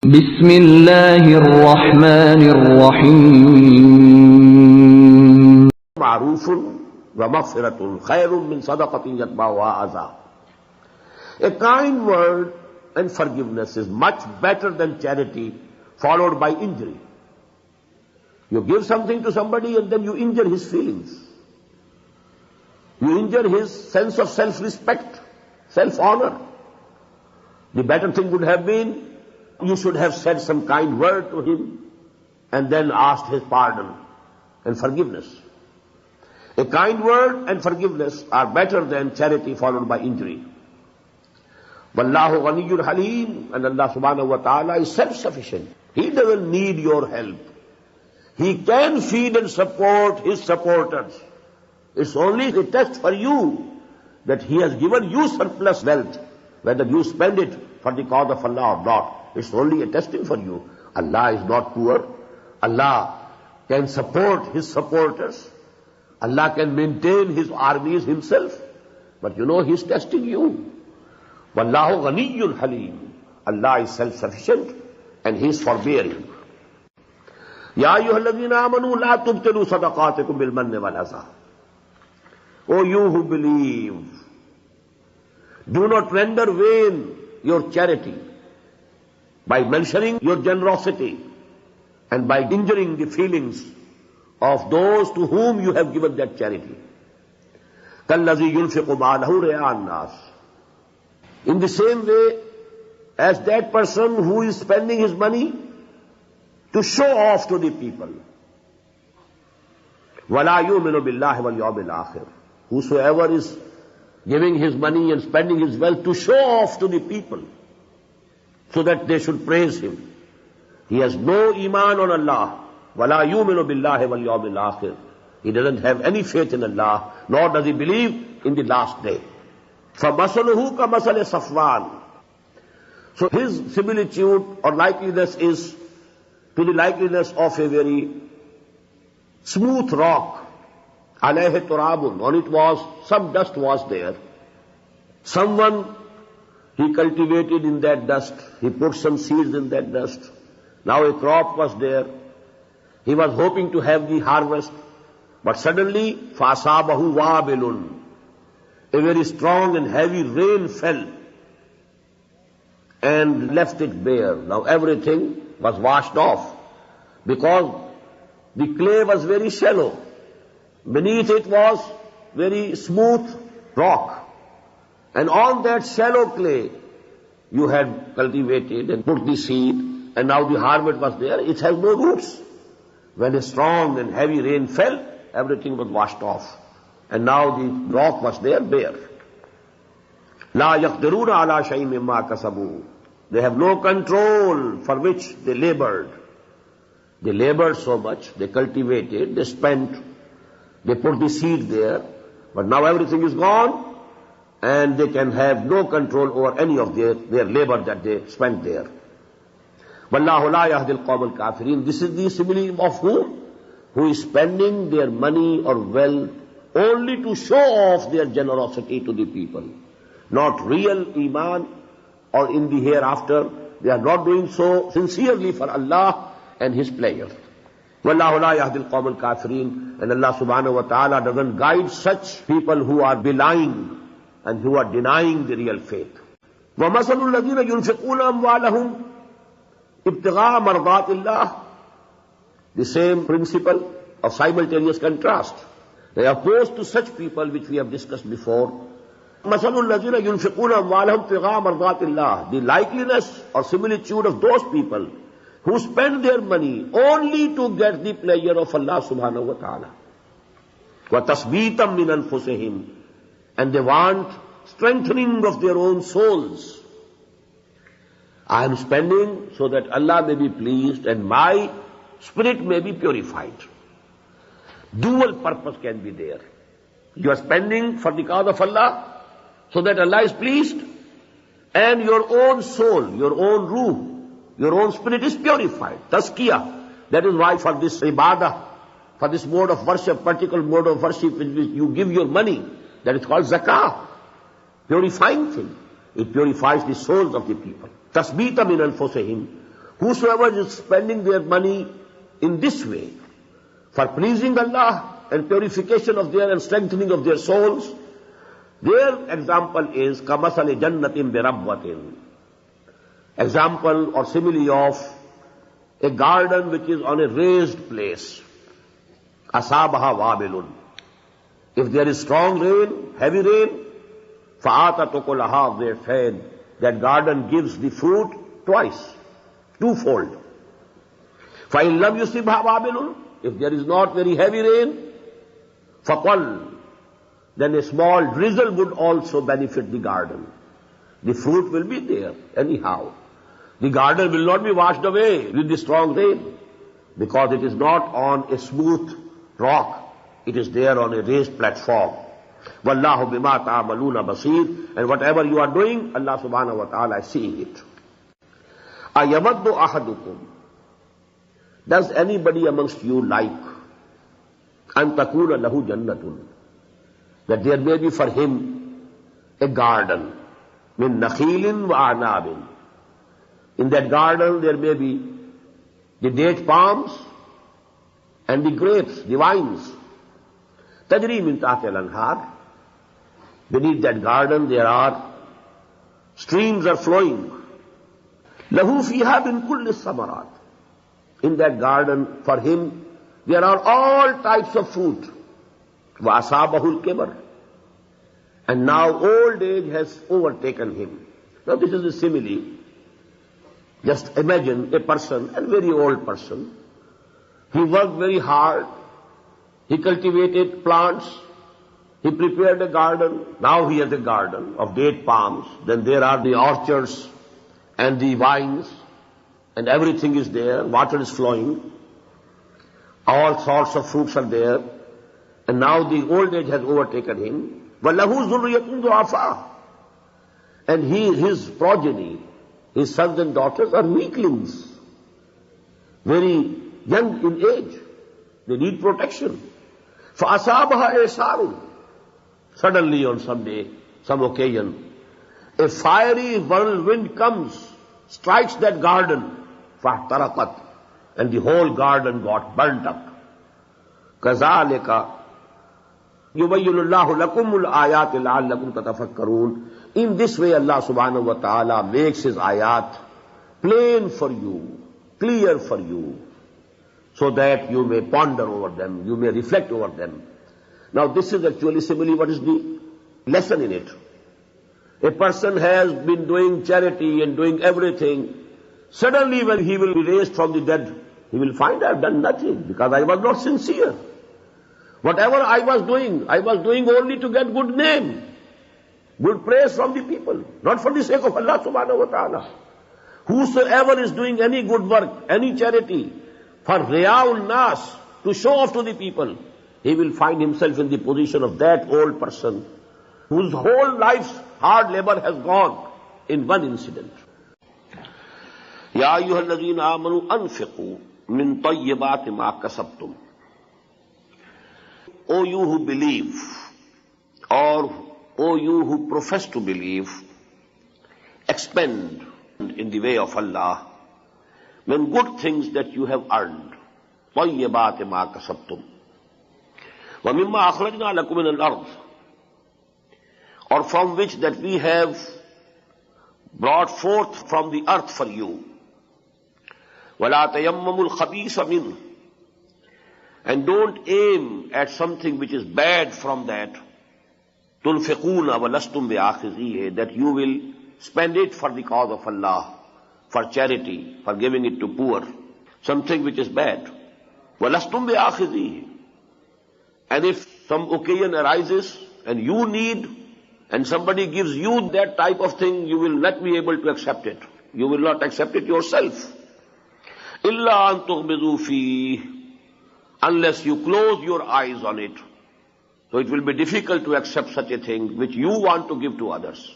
بسم الله الرحمن الرحيم معروف ومغفرة خير من صدقة يتبعها أذى. A kind word and forgiveness is much better than charity followed by injury. You give something to somebody and then you injure his feelings. You injure his sense of self-respect, self-honor. The better thing would have been you should have said some kind word to him and then asked his pardon and forgiveness. A kind word and forgiveness are better than charity followed by injury. Wallahu ghaniyyun halim, and Allah subhanahu wa ta'ala is self-sufficient. He doesn't need your help. He can feed and support his supporters. It's only a test for you that he has given you surplus wealth, whether you spend it for the cause of Allah or not. It's only a testing for you. Allah is not poor. Allah can support his supporters. Allah can maintain his armies himself. But you know, he's testing you. Wallahu ghaniyyun halim. Allah is self-sufficient and he is forbearing. Ya ayyuhalladhina amanu la tubtilu sadaqatikum bil manni wal adha. O you who believe, do not render vain your charity by mentioning your generosity and by injuring the feelings of those to whom you have given that charity. كَالَّذِي يُنْفِقُ مَالَهُ رِئَاءَ النَّاسِ. In the same way as that person who is spending his money to show off to the people. وَلَا يُؤْمِنُ بِاللَّهِ وَالْيَوْمِ الْآخِرِ. Whosoever is giving his money and spending his wealth to show off to the people so that they should praise him, he has no iman on Allah. وَلَا يُؤْمِنُ بِاللَّهِ وَالْيَوْمِ الْآخِرِ. He doesn't have any faith in Allah, nor does he believe in the last day. فَمَثَلُهُ كَمَثَلِ صَفْوَانٍ. So his similitude or likeliness is to the likeliness of a very smooth rock. عَلَيْهِ تُرَابٌ. On it was, some dust was there. Someone, he cultivated in that dust. He put some seeds in that dust. Now a crop was there. He was hoping to have the harvest. But suddenly, فَأَصَابَهُ وَابِلٌ. A very strong and heavy rain fell and left it bare. Now everything was washed off because the clay was very shallow. Beneath it was very smooth rock. And on that shallow clay, you had cultivated and put the seed, and now the harvest was there. It has no roots. When a strong and heavy rain fell, everything was washed off. And now the rock was there bare. لَا يَقْدِرُونَ عَلَى شَيْءٍ مِّمَّا كَسَبُوا. They have no control for which they labored. They labored so much, they cultivated, they spent, they put the seed there, but now everything is gone, and they can have no control over any of their labor that they spent there. وَاللَّهُ لَا يَهْدِي الْقَوْمَ الْكَافِرِينَ. This is the simile of whom? Who is spending their money or wealth only to show off their generosity to the people. Not real iman or in the hereafter. They are not doing so sincerely for Allah and His pleasure. وَاللَّهُ لَا يَهْدِي الْقَوْمَ الْكَافِرِينَ. And Allah subhanahu wa ta'ala doesn't guide such people who are belying and who are denying the real faith. وَمَثَلُ الَّذِينَ يُنْفِقُونَ أَمْوَالَهُمْ ابْتِغَاءَ مَرْضَاتِ اللَّهِ. The same principle of simultaneous contrast. They are opposed to such people which we have discussed before. مَثَلُ الَّذِينَ يُنْفِقُونَ أَمْوَالَهُمْ ابْتِغَاءَ مَرْضَاتِ اللَّهِ. The likeliness or similitude of those people who spend their money only to get the pleasure of Allah subhanahu wa ta'ala. وَتَثْبِيتًا مِّنْ أَنفُسِهِمْ. And they want strengthening of their own souls. I am spending so that Allah may be pleased and my spirit may be purified. Dual purpose can be there. You are spending for the cause of Allah so that Allah is pleased, and your own soul, your own ruh, your own spirit is purified. Tazkiyah. That is why for this ibadah, for this mode of worship, particular mode of worship in which you give your money, that is called zakah. Purifying thing. It purifies the souls of the people. تَثْبِيتًا مِنْ أَنفُسِهِمْ Whosoever is spending their money in this way, for pleasing Allah and purification of their and strengthening of their souls, their example is kamasali jannatin birabwatin. Example or simile of a garden which is on a raised place. Asabaha wabilun. If there is strong rain, heavy rain, fa'ata tukulaha, they said, that garden gives the fruit twice, twofold. فَإِنْ لَمْ يُصِبْهَا وَابِلٌ, if there is not very heavy rain, فَقَلْ, then a small drizzle would also benefit the garden. The fruit will be there anyhow. The garden will not be washed away with the strong rain, because it is not on a smooth rock. It is there on a raised platform. Wallahu bima ta'maluna basir. And whatever you are doing, Allah subhanahu wa ta'ala is seeing it. Ayawaddu ahadukum. Does anybody amongst you like an takuna lahu jannatun, that there may be for him a garden, min nakhilin wa anabin. In that garden there may be the date palms and the grapes, the vines. Tajri min tahtil anhar. Beneath that garden there are streams are flowing. Lahu fiha min kulli samarat. In that garden for him there are all types of fruit. Wa asabahul kibar. And now old age has overtaken him. Now this is a simile. Just imagine a person, a very old person. He worked very hard. He cultivated plants. He prepared a garden. Now he has a garden of date palms. Then there are the orchards and the vines. And everything is there. Water is flowing. All sorts of fruits are there. And now the old age has overtaken him. وَلَهُ ذُرِّيَّةٌ ضُعَفَاءٌ. And his progeny, his sons and daughters are weaklings. Very young in age. They need protection. فَأَصَابَهَا إِعْصَارٌ. Suddenly on some day, some occasion, a fiery whirlwind comes, strikes that garden, فَاحْتَرَقَتْ, and the whole garden got burnt up. كَذَلِكَ يُبَيِّنُ اللَّهُ لَكُمُ الْآيَاتِ لَعَلَّكُمْ تَتَفَكَّرُونَ. In this way Allah subhanahu wa ta'ala makes his ayat plain for you, clear for you, so that you may ponder over them, you may reflect over them. Now this is actually simile, what is the lesson in it? A person has been doing charity and doing everything. Suddenly when he will be raised from the dead, he will find I have done nothing because I was not sincere. Whatever I was doing only to get good name, good praise from the people, not for the sake of Allah subhanahu wa ta'ala. Whosoever is doing any good work, any charity, for riya'ul nas, to show off to the people, he will find himself in the position of that old person whose whole life's hard labor has gone in one incident. Ya ayyuhalladhina amanu anfiqu min tayyibati ma kasabtum. O you who believe, or O you who profess to believe, expend in the way of Allah when good things that you have earned. طَيِّبَاتِ مَا كَسَبْتُمْ وَمِمَّا أَخْرَجْنَا لَكُمْ مِنَ الْأَرْضِ, or from which that we have brought forth from the earth for you. وَلَا تَيَمَّمُوا الْخَبِيثَ مِنْهُ, and don't aim at something which is bad from that. تُنْفِقُونَ وَلَسْتُمْ بِآخِذِيهِ, that you will spend it for the cause of Allah, for charity, for giving it to poor, something which is bad. وَلَسْتُمْ بِآخِذِيهِ, and if some occasion arises and you need, and somebody gives you that type of thing, you will not be able to accept it. You will not accept it yourself. إِلَّا أَن تُغْمِضُوا فِيهِ, unless you close your eyes on it. So it will be difficult to accept such a thing which you want to give to others.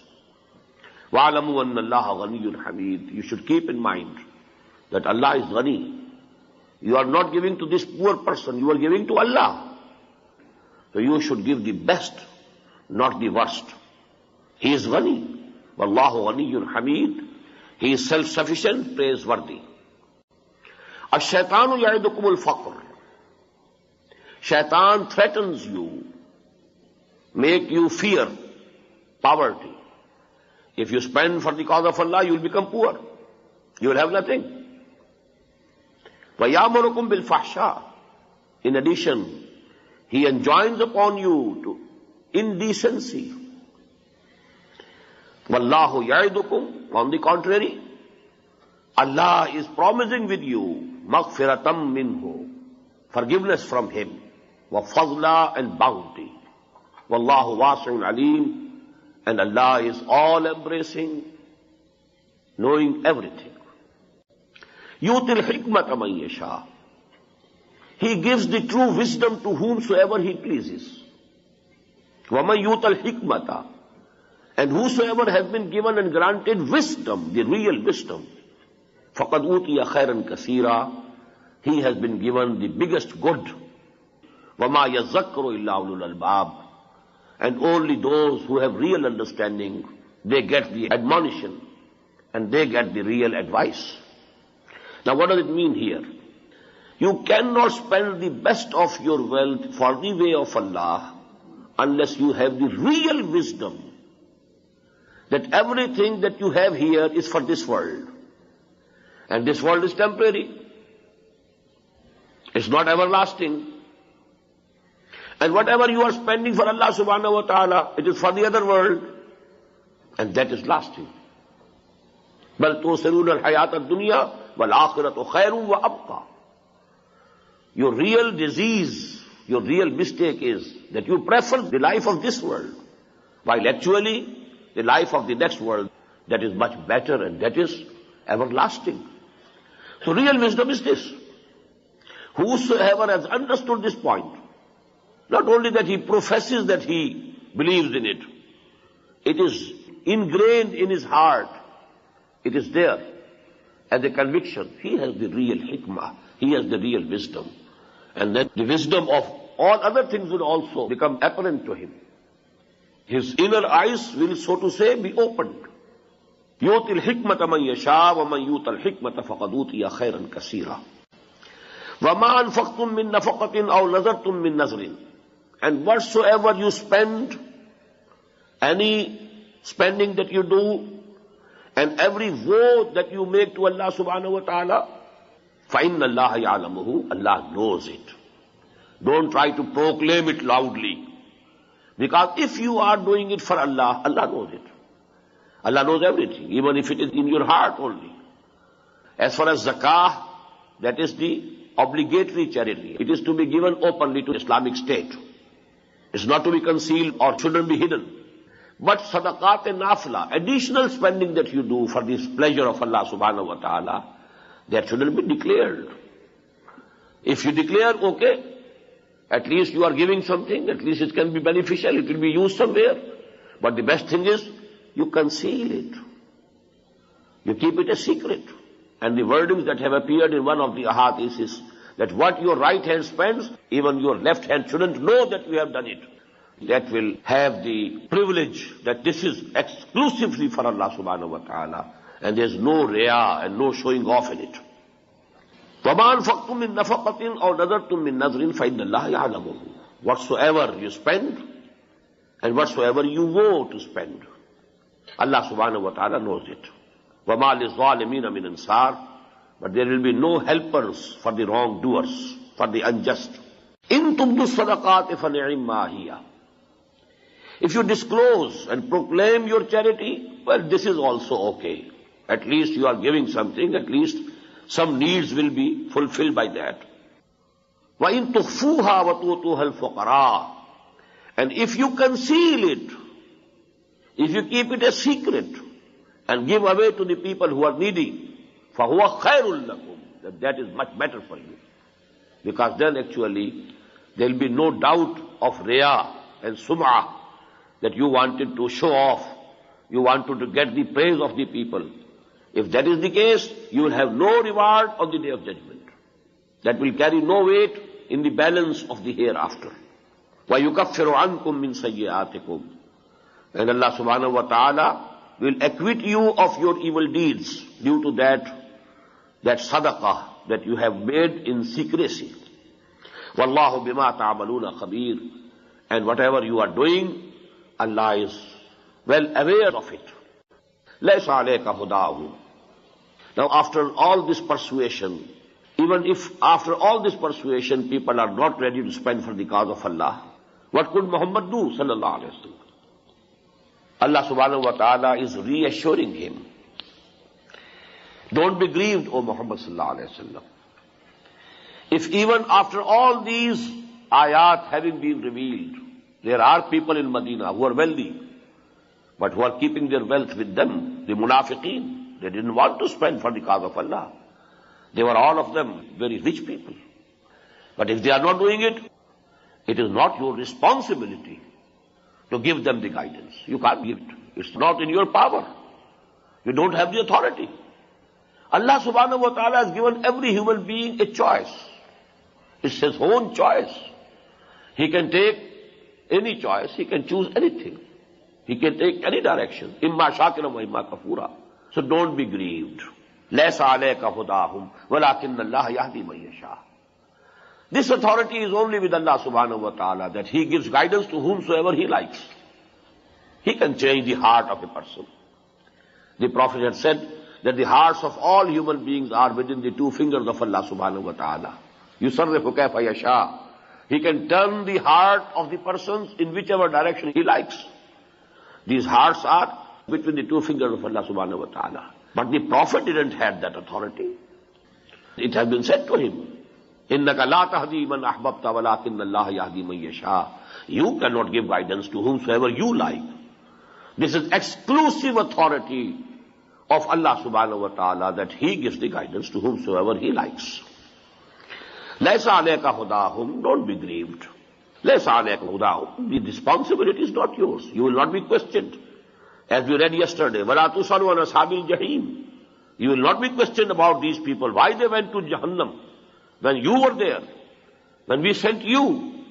وَعَلَمُوا أَنَّ اللَّهَ غَنِيٌّ حَمِيدٌ. You should keep in mind that Allah is Ghani. You are not giving to this poor person, you are giving to Allah. So you should give the best, not the worst. He is Ghani. وَاللَّهُ غَنِيٌّ حَمِيدٌ. He is self-sufficient, praiseworthy. Ash-shaytanu ya'idukumul faqr. Shaitan threatens you, make you fear poverty. If you spend for the cause of Allah, you will become poor. You will have nothing. وَيَأْمُرُكُمْ بِالْفَحْشَاءِ. In addition, he enjoins upon you to indecency. وَاللَّهُ يَعِدُكُمْ. On the contrary, Allah is promising with you مَغْفِرَةً مِّنْهُ. Forgiveness from Him. وَفَضْلًا and bounty. وَاللَّهُ وَاسِعٌ عَلِيمٌ. And Allah is all-embracing, knowing everything. يُؤْتِي الْحِكْمَةَ مَن يَشَاءُ. He gives the true wisdom to whomsoever He pleases. وَمَن يُؤْتَ الْحِكْمَةَ. And whosoever has been given and granted wisdom, the real wisdom, فَقَدْ أُوتِيَ خَيْرًا كَثِيرًا. He has been given the biggest good. وَمَا يَذَّكَّرُ إِلَّا أُولُو الْأَلْبَابِ. And only those who have real understanding, they get the admonition and they get the real advice. Now what does it mean here? You cannot spend the best of your wealth for the way of Allah unless you have the real wisdom that everything that you have here is for this world. And this world is temporary. It's not everlasting. And whatever you are spending for Allah subhanahu wa ta'ala, it is for the other world. And that is lasting. بَلْ تُؤْثِرُونَ الْحَيَاةَ الدُّنْيَا وَالْآخِرَةُ خَيْرٌ وَأَبْقَى. Your real disease, your real mistake is that you prefer the life of this world, while actually the life of the next world, that is much better and that is everlasting. So real wisdom is this. Whosoever has understood this point, not only that he professes that he believes in it, it is ingrained in his heart, it is there as a conviction. He has the real hikmah, he has the real wisdom. And then the wisdom of all other things will also become apparent to him. His inner eyes will, so to say, be opened. يُؤْتِ الْحِكْمَةَ مَنْ يَشَاءُ وَمَنْ يُؤْتَ الْحِكْمَةَ فَقَدْ أُوتِيَ خَيْرًا كَثِيرًا. وَمَا أَنْفَقْتُم مِّن نَّفَقَةٍ أَوْ نَذَرْتُم مِّن نَّذْرٍ. And whatsoever you spend, any spending that you do, and every vow that you make to Allah subhanahu wa ta'ala, فَإِنَّ اللَّهَ يَعْلَمُهُ. Allah knows it. Don't try to proclaim it loudly. Because if you are doing it for Allah, Allah knows it. Allah knows everything, even if it is in your heart only. As far as zakah, that is the obligatory charity. It is to be given openly to Islamic State. It's not to be concealed or shouldn't be hidden. But sadaqat and nafla, additional spending that you do for this pleasure of Allah subhanahu wa ta'ala, that shouldn't be declared. If you declare, okay, at least you are giving something, at least it can be beneficial, it will be used somewhere. But the best thing is, you conceal it. You keep it a secret. And the wordings that have appeared in one of the ahadith is that what your right hand spends, even your left hand shouldn't know that you have done it. That will have the privilege that this is exclusively for Allah subhanahu wa ta'ala. And there's no riya and no showing off in it. وَمَا أَنْفَقْتُم مِّن نَّفَقَةٍ أَوْ نَذَرْتُم مِّن نَّذْرٍ فَإِنَّ اللَّهَ يَعْلَمُهُ. Whatsoever you spend and whatsoever you vow to spend, Allah subhanahu wa ta'ala knows it. وَمَا لِلظَّالِمِينَ مِنْ أَنصَارٍ. But there will be no helpers for the wrongdoers, for the unjust. إِن تُبْدُوا الصَّدَقَاتِ فَنِعِمَّا هِيَ. If you disclose and proclaim your charity, well, this is also okay. At least you are giving something, at least some needs will be fulfilled by that. وَإِن تُخْفُوهَا وَتُؤْتُوهَا الْفُقَرَاءَ. And if you conceal it, if you keep it a secret and give away to the people who are needy, فَهُوَ خَيْرٌ لَكُمْ. That is much better for you. Because then actually there will be no doubt of riya and sum'ah, that you wanted to show off, you wanted to get the praise of the people. If that is the case, you will have no reward on the day of judgment. That will carry no weight in the balance of the hereafter. وَيُكَفِّرُ عَنْكُم مِّن سَيِّئَاتِكُمْ. And Allah subhanahu wa ta'ala will acquit you of your evil deeds. Due to that, that sadaqah that you have made in secrecy. Wallahu bima ta'maluna khabir. And whatever you are doing, Allah is well aware of it. Laysa alayka hudahum. Now after all this persuasion, even if after all this persuasion people are not ready to spend for the cause of Allah, what could Muhammad do, sallallahu alayhi wa sallam? Allah subhanahu wa ta'ala is reassuring him. Don't be grieved, O Muhammad sallallahu alayhi wa sallam. If even after all these ayat having been revealed, there are people in Medina who are wealthy, but who are keeping their wealth with them, the munafiqeen, they didn't want to spend for the cause of Allah. They were all of them very rich people. But if they are not doing it, it is not your responsibility to give them the guidance. You can't give it. It's not in your power. You don't have the authority. Allah subhanahu wa ta'ala has given every human being a choice. It's his own choice. He can take any choice. He can choose anything. He can take any direction. Imma shakiran wa imma kafura. So don't be grieved. Laysa alayka hudahum walakin Allah yahdi man yasha. This authority is only with Allah subhanahu wa ta'ala, that He gives guidance to whomsoever He likes. He can change the heart of a person. The Prophet had said that the hearts of all human beings are within the two fingers of Allah subhanahu wa ta'ala. Yusarrifu kayfa yasha. He can turn the heart of the persons in whichever direction He likes. These hearts are between the two fingers of Allah subhanahu wa ta'ala. But the Prophet didn't have that authority. It has been said to him, إِنَّكَ لَا تَهْدِي مَنْ أَحْبَبْتَ وَلَكِنَّ اللَّهَ يَهْدِي مَنْ يَشَاءُ. You cannot give guidance to whomsoever you like. This is exclusive authority of Allah subhanahu wa ta'ala, that He gives the guidance to whomsoever He likes. لَيْسَ عَلَيْكَ هُدَاهُمْ. Don't be grieved. لَيْسَ عَلَيْكَ هُدَاهُمْ. The responsibility is not yours. You will not be questioned. As we read yesterday, وَلَا تُسْأَلُوا عَنْ أَصْحَابِ الْجَحِيمِ. You will not be questioned about these people, why they went to Jahannam. When you were there, when we sent you,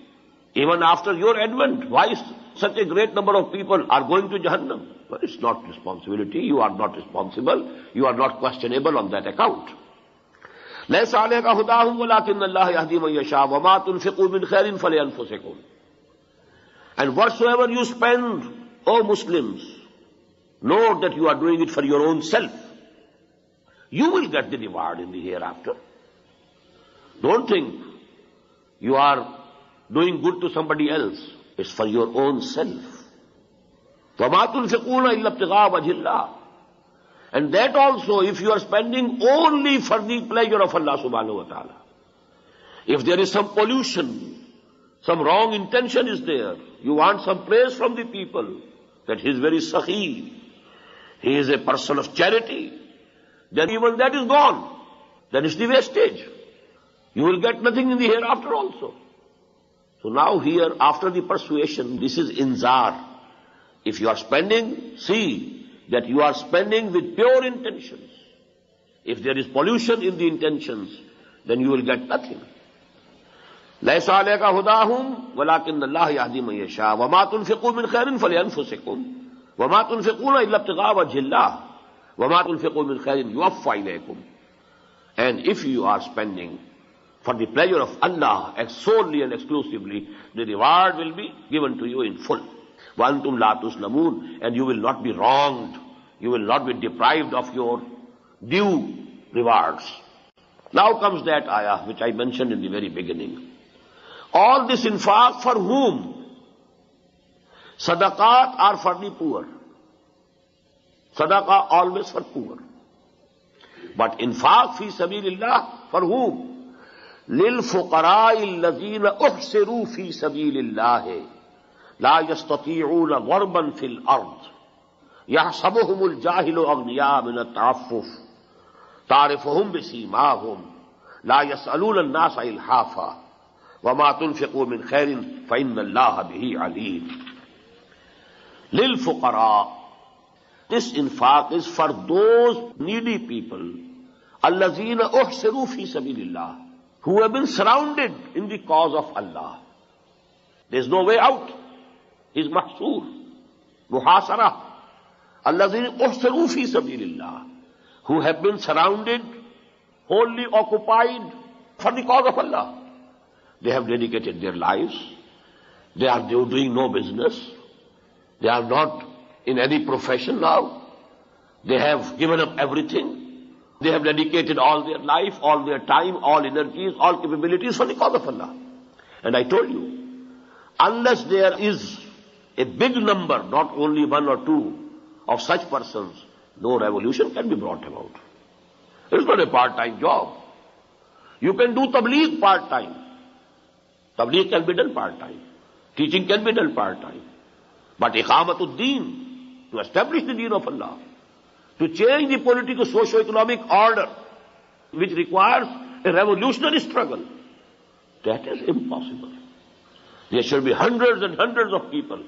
even after your advent, why such a great number of people are going to Jahannam? Well, it's not responsibility. You are not responsible. You are not questionable on that account. لَيْسَ عَلَيْكَ هُدَاهُمْ وَلَكِنَّ اللَّهَ يَهْدِي مَن يَشَاءُ وَمَا تُنْفِقُوا مِنْ خَيْرٍ فَلِأَنفُسِكُمْ. And whatsoever you spend, O Muslims, know that you are doing it for your own self. You will get the reward in the hereafter. Don't think you are doing good to somebody else. It's for your own self. وَمَا تُنْفِقُونَ إِلَّا ابْتِغَاءَ وَجْهِ اللَّهِ. And that also, if you are spending only for the pleasure of Allah subhanahu wa ta'ala. If there is some pollution, some wrong intention is there, you want some praise from the people, that he is very sahi, he is a person of charity, then even that is gone. That is the wastage. You will get nothing in the hereafter also. So now here, after the persuasion, this is inzar. If you are spending, see that you are spending with pure intentions. If there is pollution in the intentions, then you will get nothing. لَيْسَ عَلَيْكَ هُدَاهُمْ وَلَكِنَّ اللَّهَ يَهْدِي مَن يَشَاءُ وَمَا تُنْفِقُوا مِنْ خَيْرٍ فَلِأَنفُسِكُمْ وَمَا تُنْفِقُونَ إِلَّا ابْتِغَاءَ وَجْهِ اللَّهِ وَمَا تُنْفِقُوا مِنْ خَيْرٍ يُوَفَّ إِلَيْكُمْ. And if you are spending for the pleasure of Allah, solely and exclusively, the reward will be given to you in full. وَأَنْتُمْ لَا تُسْلَمُونَ. And you will not be wronged. You will not be deprived of your due rewards. Now comes that ayah which I mentioned in the very beginning. All this infaq for whom? Sadaqat are for the poor. Sadaqah always for poor. But infaq fi sabilillah for whom? لِلْفُقَرَاءِ الَّذِينَ أُحْسِرُوا فِي سَبِيلِ اللَّهِ لَا يَسْتَطِيعُونَ ضَرْبًا فِي الْأَرْضِ يَحْسَبُهُمُ الْجَاهِلُ أَغْنِيَاءَ مِنَ التَّعَفُّفِ تَعْرِفُهُمْ بِسِيمَاهُمْ لَا يَسْأَلُونَ النَّاسَ إِلْحَافًا وَمَا تُنْفِقُوا مِنْ خَيْرٍ فَإِنَّ اللَّهَ بِهِ عَلِيمٌ. لِلْفُقَرَاءِ. This infaq is for those needy people, الَّذِينَ أُحْسِرُوا فِي سَبِيلِ اللَّهِ, who have been surrounded in the cause of Allah. There is no way out. He is mahsur, muhasara. الَّذِينَ أُحْسِرُوا فِي سَبِيلِ اللَّهِ, who have been surrounded wholly occupied for the cause of Allah. They have dedicated their lives. They are doing no business. They are not in any profession now. They have given up everything. They have dedicated all their life, all their time, all energies, all capabilities for the cause of Allah. And I told you, unless there is a big number, not only one or two, of such persons, no revolution can be brought about. It is not a part-time job. You can do tabligh part-time. Tabligh can be done part-time. Teaching can be done part-time. But iqamatud deen, to establish the deen of Allah, to change the political socio-economic order, which requires a revolutionary struggle, that is impossible. There should be hundreds and hundreds of people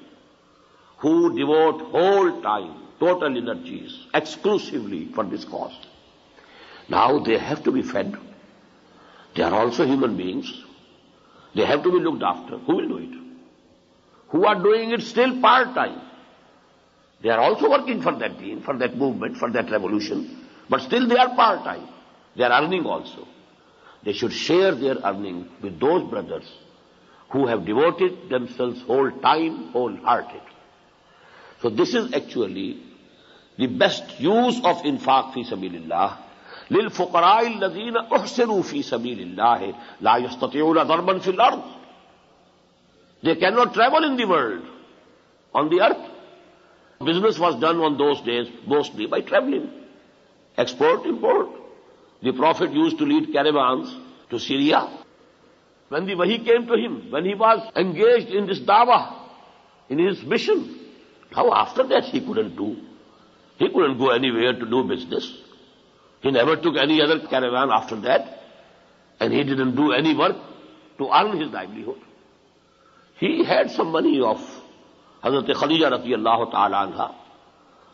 who devote whole time, total energies, exclusively for this cause. Now they have to be fed. They are also human beings. They have to be looked after. Who will do it? Who are doing it still part-time? They are also working for that deen, for that movement, for that revolution, but still they are part-time. They are earning also. They should share their earning with those brothers who have devoted themselves whole time, wholehearted. So this is actually the best use of infaq fi sabilillah. لِلْفُقَرَاءِ الَّذِينَ أُحْسِرُوا فِي سَبِيلِ اللَّهِ لَا يَسْتَطِيعُونَ ضَرْبًا فِي الْأَرْضِ. They cannot travel in the world, on the earth. Business was done on those days mostly by traveling. Export, import. The Prophet used to lead caravans to Syria. When the wahi came to him, when he was engaged in this dawah, in his mission, how after that he couldn't do? He couldn't go anywhere to do business. He never took any other caravan after that, and he didn't do any work to earn his livelihood. He had some money of Hazrat Khadija radiyallahu ta'ala anha.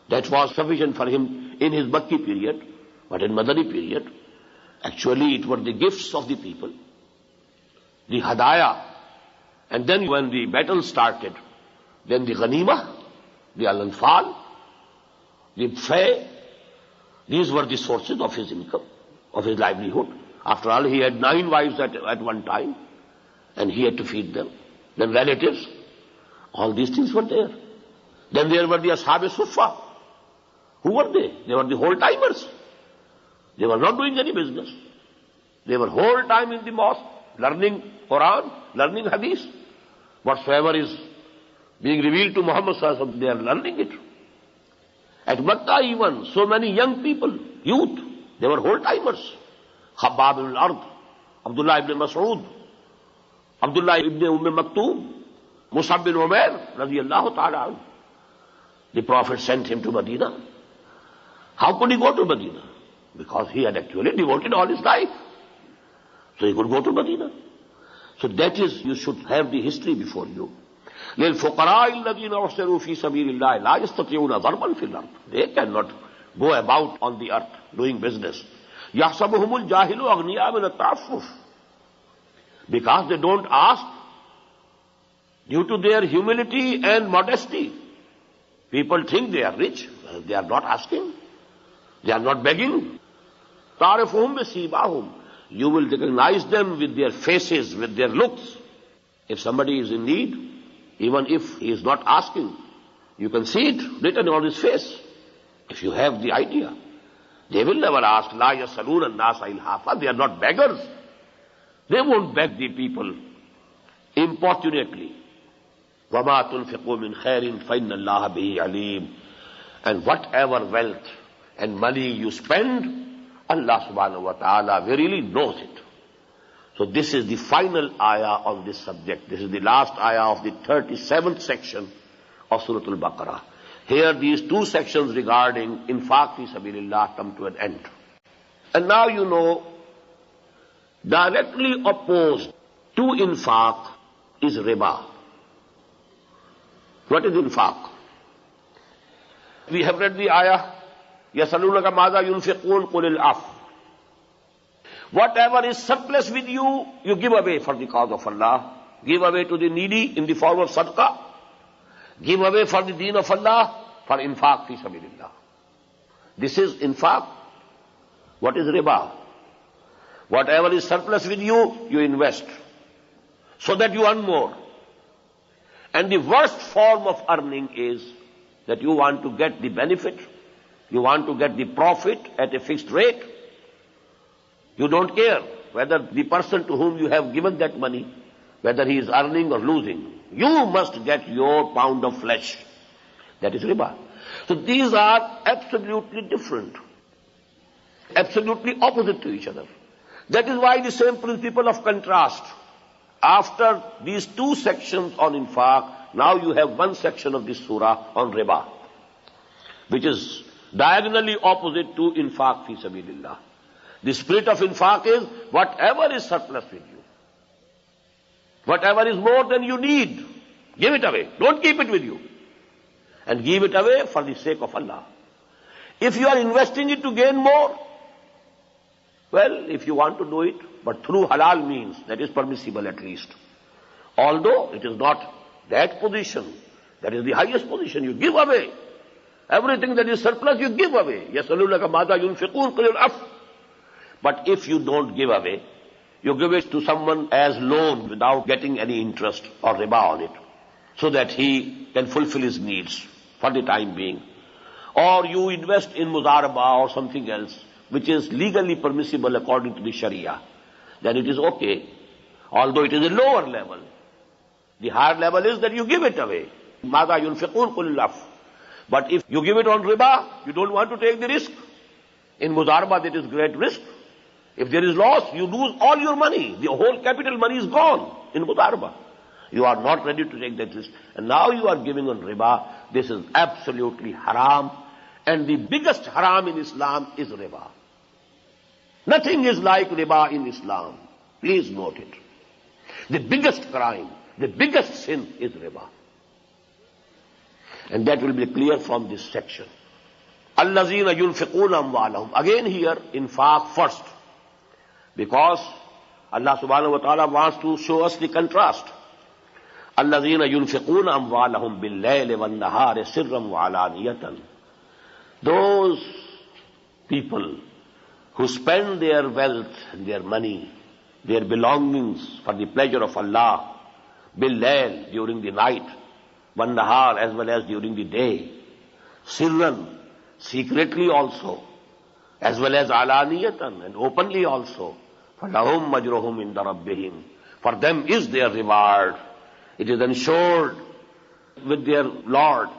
That was sufficient for him in his Makki period, but in Madani period, actually it were the gifts of the people, the hadaya, and then when the battle started, then the ghanima, the al-anfal, the fay, these were the sources of his income, of his livelihood. After all, he had 9 wives at one time, and he had to feed them. Then relatives, all these things were there. Then there were the Ashab-e Suffa. Who were they? They were the whole-timers. They were not doing any business. They were whole time in the mosque, learning Quran, learning Hadith. Whatsoever is being revealed to Muhammad sallallahu alaihi wasallam, they are learning it. At Makkah even, so many young people, youth, they were whole-timers. Khabbab ibn al-Ard, Abdullah ibn Mas'ud, Abdullah ibn Maktoum, Musab bin Umair, radiyallahu ta'ala anhu. The Prophet sent him to Medina. How could he go to Medina? Because he had actually devoted all his life. So he could go to Medina. So that is, you should have the history before you. لِلْفُقَرَاءِ الَّذِينَ أُحْسِرُوا فِي سَبِيلِ اللَّهِ لَا يَسْتَطِيعُونَ ضَرْبًا فِي الْأَرْضِ. They cannot go about on the earth doing business. يَحْسَبُهُمُ الْجَاهِلُ أَغْنِيَاءَ مِنَ التَّعَفُّفِ. Because they don't ask, due to their humility and modesty. People think they are rich. They are not asking. They are not begging. تَعْرِفُهُمْ بِسِيمَاهُمْ. You will recognize them with their faces, with their looks. If somebody is in need, even if he is not asking, you can see it written on his face. If you have the idea. They will never ask, لَا يَسَلُونَ النَّاسَ إِلْحَافًا. They are not beggars. They won't beg the people importunately. وَمَا تُنْفِقُوا مِنْ خَيْرٍ فَإِنَّ اللَّهَ بِهِ عَلِيمٌ. And whatever wealth and money you spend, Allah subhanahu wa ta'ala verily knows it. So this is the final ayah on this subject. This is the last ayah of the 37th section of Surah E Baqarah. Here these 2 sections regarding infaq fi sabilillah come to an end. And now you know, directly opposed to infaq is riba. What is infaq? We have read the ayah, يَسَلُونَكَ مَاذَا يُنْفِقُونَ قُلِ الْعَفْوَ. Whatever is surplus with you, you give away for the cause of Allah. Give away to the needy in the form of sadaqah. Give away for the deen of Allah, for infaq fi sabilillah. This is infaq. What is riba? Whatever is surplus with you, you invest so that you earn more. And the worst form of earning is that you want to get the benefit, you want to get the profit at a fixed rate. You don't care whether the person to whom you have given that money, whether he is earning or losing. You must get your pound of flesh. That is riba. So these are absolutely different, absolutely opposite to each other. That is why the same principle of contrast. After these two sections on infaq, now you have one section of this surah on riba, which is diagonally opposite to infaq fi sabilillah. The spirit of infaq is whatever is surplus with you, whatever is more than you need, give it away. Don't keep it with you. And give it away for the sake of Allah. If you are investing it to gain more, well, if you want to do it, but through halal means, that is permissible at least. Although it is not that position, that is the highest position, you give away. Everything that is surplus, you give away. يَسْأَلُونَكَ مَاذَا يُنْفِقُونَ قُلِ الْعَفْوَ. But if you don't give away, you give it to someone as loan without getting any interest or riba on it, so that he can fulfill his needs for the time being. Or you invest in muzaraba or something else, which is legally permissible according to the Sharia, then it is okay, although it is a lower level. The higher level is that you give it away. مَاذَا يُنْفِقُونَ قُلِ الْعَفْوَ. But if you give it on riba, you don't want to take the risk. In muzaraba, that is great risk. If there is loss, you lose all your money. The whole capital money is gone in muzaraba. You are not ready to take that risk. And now you are giving on riba. This is absolutely haram. And the biggest haram in Islam is riba. Nothing is like riba in Islam. Please note it. The biggest crime, the biggest sin is riba. And that will be clear from this section. Allazina yunfiquna amwalahum. Again here, infaq first. Because Allah subhanahu wa ta'ala wants to show us the contrast. Allazina yunfiquna amwalahum bil-layli wan-nahari sirran wa alaniyatan. Those people who spend their wealth and their money, their belongings for the pleasure of Allah, bil-layl, during the night, wan-nahar, as well as during the day, sirran, secretly also, as well as alaniyatan, and openly also. فَلَهُمْ مَجْرُهُمْ عِنْدَ رَبِّهِمْ. For them is their reward. It is ensured with their Lord.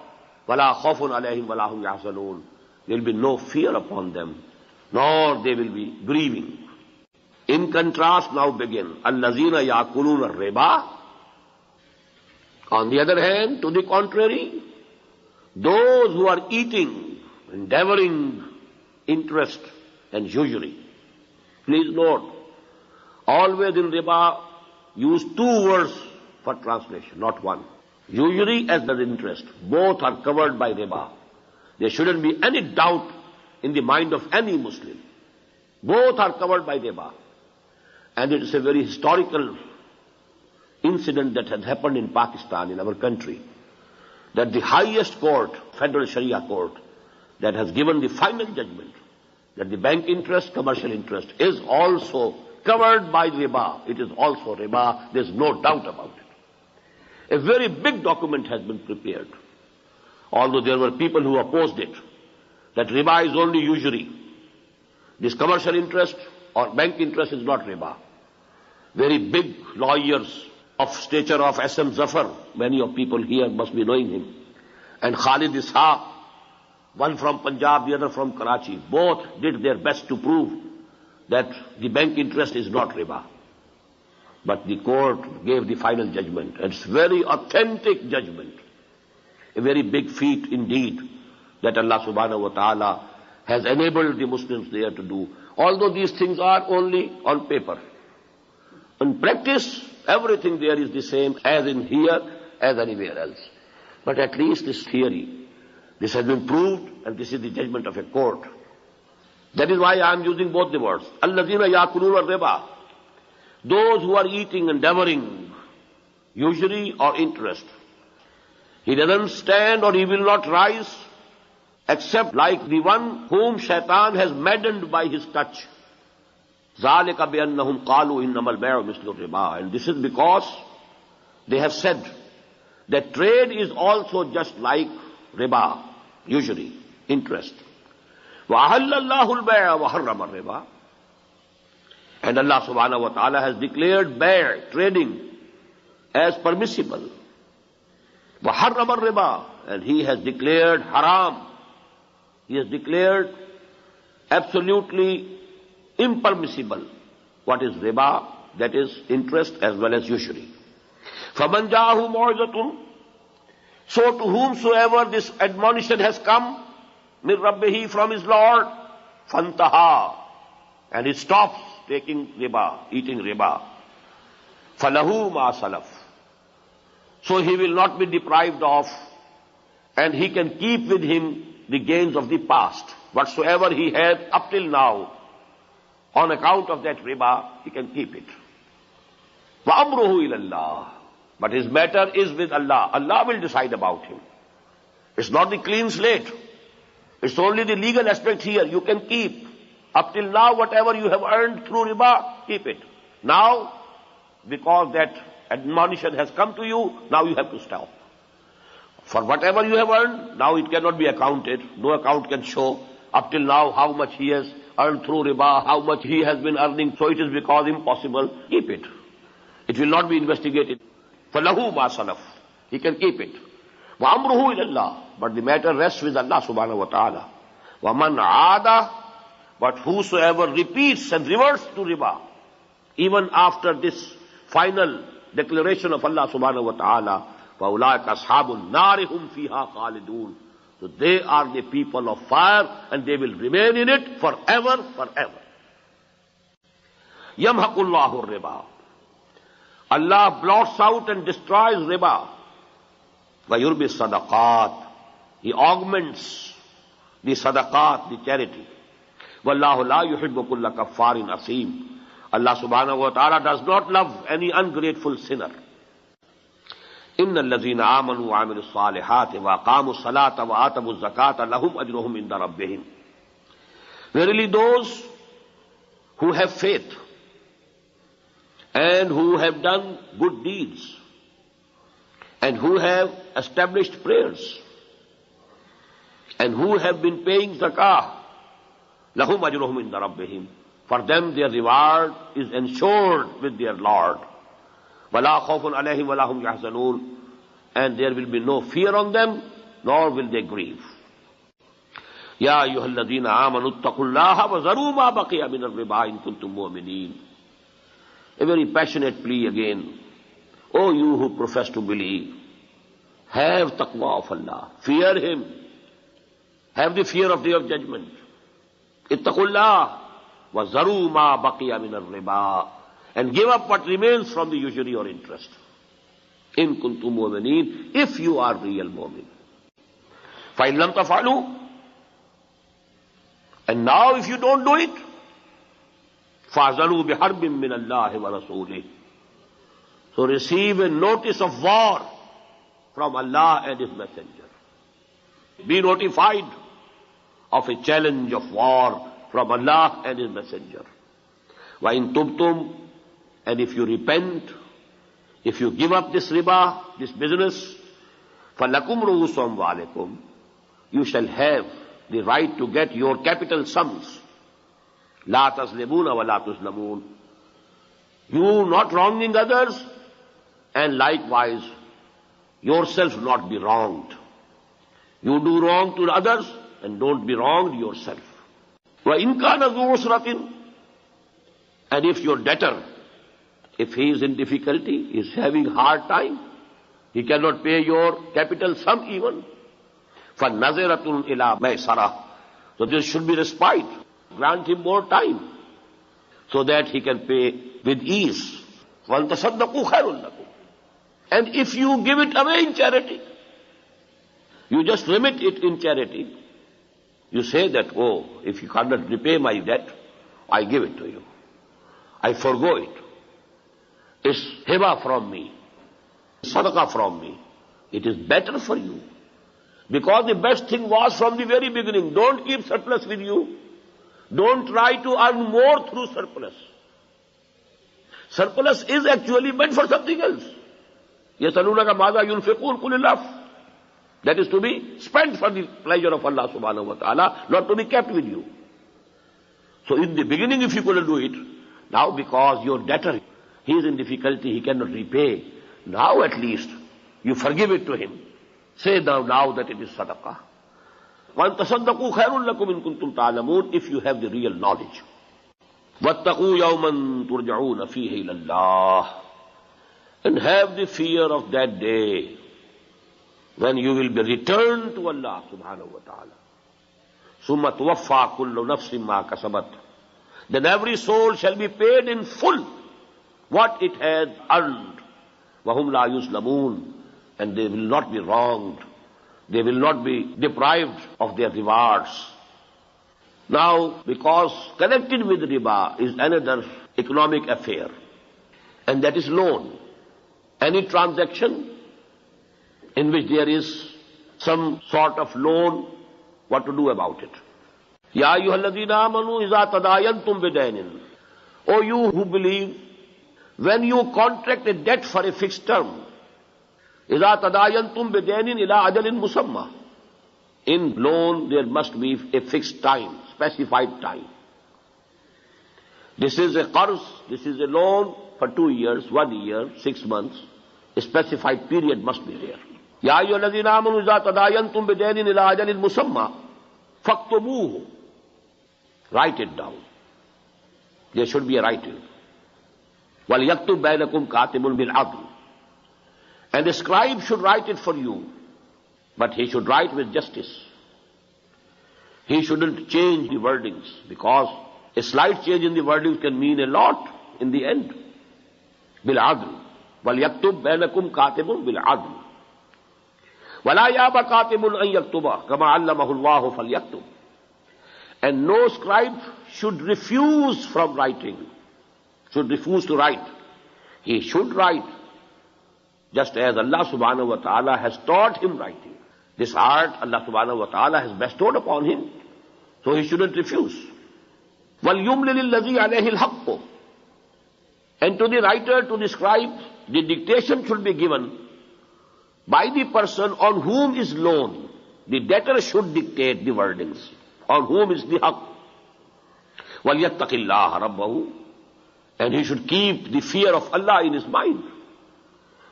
وَلَا خَوْفٌ عَلَيْهِمْ وَلَا هُمْ يَحْزَنُونَ. There will be no fear upon them, nor they will be grieving. In contrast now begin, الَّذِينَ يَأْكُلُونَ الرِّبَا. On the other hand, to the contrary, those who are eating, endeavoring interest and usury. Please note, always in riba, use two words for translation, not one. Usury as well as interest, both are covered by riba. There shouldn't be any doubt in the mind of any Muslim. Both are covered by riba. And it is a very historical incident that had happened in Pakistan, in our country, that the highest court, Federal Sharia Court, that has given the final judgment that the bank interest, commercial interest, is also covered by riba. It is also riba. There is no doubt about it. A very big document has been prepared, although there were people who opposed it, that riba is only usury. This commercial interest or bank interest is not riba. Very big lawyers of stature of S.M. Zafar, many of people here must be knowing him, and Khalid Ishaq, one from Punjab, the other from Karachi, both did their best to prove that the bank interest is not riba. But the court gave the final judgment. It's very authentic judgment. A very big feat indeed that Allah subhanahu wa ta'ala has enabled the Muslims there to do. Although these things are only on paper. In practice, everything there is the same as in here, as anywhere else. But at least this theory, this has been proved, and this is the judgment of a court. That is why I am using both the words. Allazina yakuluna riba. Those who are eating, endeavoring, usury or interest. He doesn't stand or he will not rise except like the one whom shaitan has maddened by his touch. ذَلِكَ بِأَنَّهُمْ قَالُوا إِنَّمَا الْبَيْعُ مِثْلُ الرِّبَا. And this is because they have said that trade is also just like riba, usually, interest. وَأَحَلَّ اللَّهُ الْبَيْعَ وَحَرَّمَ الرِّبَا. And Allah subhanahu wa ta'ala has declared bay', trading, as permissible. وَحَرَّمَ الرِّبَا. And He has declared haram. He has declared absolutely impermissible. What is riba? That is interest as well as usury. فَمَنْ جَاءَهُ مَوْعِظَةٌ. So to whomsoever this admonition has come, مِنْ رَبِّهِ, from his Lord, فَانْتَهَا, and he stops taking riba, eating riba, فَلَهُ مَا سَلَفْ. So he will not be deprived of, and he can keep with him the gains of the past. Whatsoever he had up till now, on account of that riba, he can keep it. وَأَمْرُهُ إِلَى اللَّهِ. But his matter is with Allah. Allah will decide about him. It's not the clean slate. It's only the legal aspect here. You can keep. Up till now, whatever you have earned through riba, keep it. Now, because that admonition has come to you, now you have to stop. For whatever you have earned, now it cannot be accounted. No account can show up till now how much he has earned through riba, how much he has been earning, so it is because impossible. Keep it. It will not be investigated. فَلَهُ مَا سَلَفْ. He can keep it. وَأَمْرُهُ إِلَى اللَّهِ. But the matter rests with Allah subhanahu wa ta'ala. وَمَنْ عَادَ. But whosoever repeats and reverts to riba, even after this final declaration of Allah subhanahu wa ta'ala, فَأُولَٰئِكَ أَصْحَابُ النَّارِ هُمْ فِيهَا خَالِدُونَ. So they are the people of fire, and they will remain in it forever, forever. يَمْحَقُ اللَّهُ الرِّبَا. Allah blots out and destroys riba. وَيُرْبِي الصَّدَقَاتِ. He augments the sadaqat, the charity. وَاللَّهُ لَا يُحِبُّ كُلَّ كَفَّارٍ أَثِيمٍ. Allah subhanahu wa ta'ala does not love any ungrateful sinner. إِنَّ الَّذِينَ آمَنُوا وَعَمِلُوا الصَّالِحَاتِ وَأَقَامُوا الصَّلَاةَ وَآتَوُا الزَّكَاةَ لَهُمْ أَجْرُهُمْ عِندَ رَبِّهِمْ. Verily those who have faith and who have done good deeds and who have established prayers and who have been paying zakah, lahum ajruhum inda rabbihim. For them their reward is ensured with their Lord. Wala khawfun alayhim wala hum yahzanun. And there will be no fear on them, nor will they grieve. Ya ayyuhalladhina amanu ittaqullaha wa zaru ma baqiya min ar-riba in kuntum mu'minin. A very passionate plea again. O you who profess to believe, have taqwa of Allah. Fear Him. Have the fear of Day of Judgment. Ittaqullah wa zaru ma baqiya min ar-riba. And give up what remains from the usury or interest. In kuntum mu'minin, if you are real mu'min. Fa in lam taf'alu. And now if you don't do it, فَأَذَنُوا بِحَرْبٍ مِّنَ اللَّهِ وَرَسُولِهِ. So receive a notice of war from Allah and His Messenger. Be notified of a challenge of war from Allah and His Messenger. وَإِن تُبْتُمْ. And if you repent, if you give up this riba, this business, فَلَكُمْ رُؤُوسُ أَمْوَالِكُمْ. You shall have the right to get your capital sums. La taslimuna wa la tuslamun. You not wronging others, and likewise yourself not be wronged. You do wrong to others and don't be wronged yourself. Wa in kana dhu usratin. And if your debtor, if he is in difficulty, is having hard time, he cannot pay your capital sum even, فَنَظِرَةٌ إِلَى مَيْسَرَةٍ. So there should be respite. Grant him more time so that he can pay with ease. وَأَنْتَصَدَّقُوا خَيْرٌ لَكُمْ. And if you give it away in charity, you just remit it in charity, you say that, oh, if you cannot repay my debt, I give it to you. I forgo it. It's hiba from me, sadaqah from me. It is better for you. Because the best thing was from the very beginning. Don't keep surplus with you. Don't try to earn more through surplus. Surplus is actually meant for something else. يَسَأَلُونَكَ مَاذَا يُنْفِقُونَ قُلِ اللَّهُ. That is to be spent for the pleasure of Allah subhanahu wa ta'ala, not to be kept with you. So in the beginning, if you couldn't do it, now because your debtor, he is in difficulty, he cannot repay, now at least you forgive it to him. Say now that it is sadaqah. وَأَن تَصَدَّقُوا خَيْرٌ لَكُمْ إِن كُنتُمْ تَعْلَمُونَ, if you have the real knowledge. وَاتَّقُوا يَوْمًا تُرْجَعُونَ فِيهِ إِلَى اللَّهِ, and have the fear of that day when you will be returned to Allah subhanahu wa ta'ala. ثُمَّ تُوَفَّى كُلُّ نَفْسٍ مَا كَسَبَتْ, then every soul shall be paid in full what it has earned. وَهُمْ لَا يُظْلَمُونَ, and they will not be wronged. They will not be deprived of their rewards. Now, because connected with riba is another economic affair, and that is loan. Any transaction in which there is some sort of loan, what to do about it? Ya ayyuhalladhina amanu iza tadayantum bidainin. O you who believe, when you contract a debt for a fixed term, iza tadayantum bidainin ila ajalin musamma. In loan there must be a fixed time, specified time. This is a qarz, this is a loan for 2 years, 1 year, 6 months. A specified period must be there. Ya ayyuhalladhina amanu iza tadayantum bidainin ila ajalin musamma faktubuhu. Write it down. There should be a writing. وَلْيَكْتُبْ بَيْنَكُمْ كَاتِبٌ بِالْعَدْلِ, and the scribe should write it for you, but he should write with justice. He shouldn't change the wordings, because a slight change in the wordings can mean a lot in the end. بِالْعَدْلِ وَلْيَكْتُبْ بَيْنَكُمْ كَاتِبٌ بِالْعَدْلِ وَلَا يَأْبَ كَاتِبٌ أَن يَكْتُبَ كَمَا عَلَّمَهُ اللَّهُ فَلْيَكْتُبْ, and no scribe should refuse from writing, should refuse to write. He should write, just as Allah subhanahu wa ta'ala has taught him writing. This art Allah subhanahu wa ta'ala has bestowed upon him, so he shouldn't refuse. وَلْيُمْلِلِ الَّذِي عَلَيْهِ الْحَقُّ, and to the writer, to the scribe, the dictation should be given by the person on whom is loan. The debtor should dictate the wordings, on whom is the haqq. وَلْيَتَّقِ اللَّهَ رَبَّهُ, and he should keep the fear of Allah in his mind.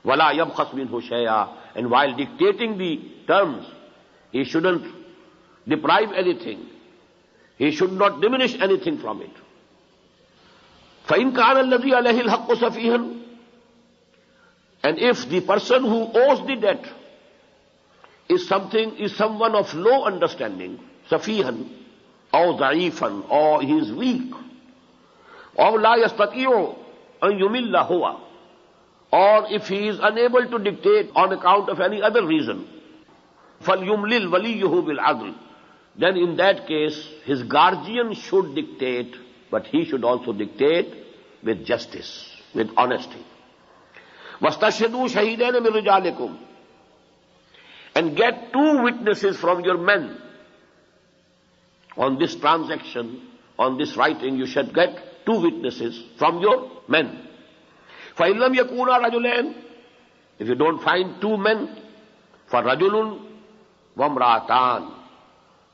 وَلَا يَبْخَسْ مِنْهُ شَيْئًا, and while dictating the terms, he shouldn't deprive anything. He should not diminish anything from it. فَإِنْ كَانَ الَّذِي عَلَيْهِ الْحَقُّ سَفِيهًا, and if the person who owes the debt is someone of low understanding, safihan, or da'ifan, or he is weak, or la yastati'u an yumilla huwa, or if he is unable to dictate on account of any other reason, falyumlil waliyuhu bil adl, then in that case his guardian should dictate, but he should also dictate with justice, with honesty. وَاسْتَشْهِدُوا شَهِيدَيْنِ مِنْ رِجَالِكُمْ, and get 2 witnesses from your men. On this transaction, on this writing, you should get 2 witnesses from your men. فَإِنْ لَمْ يَكُونَا رَجُلَيْنِ, if you don't find 2 men, فَرَجُلٌ وَامْرَأَتَانِ,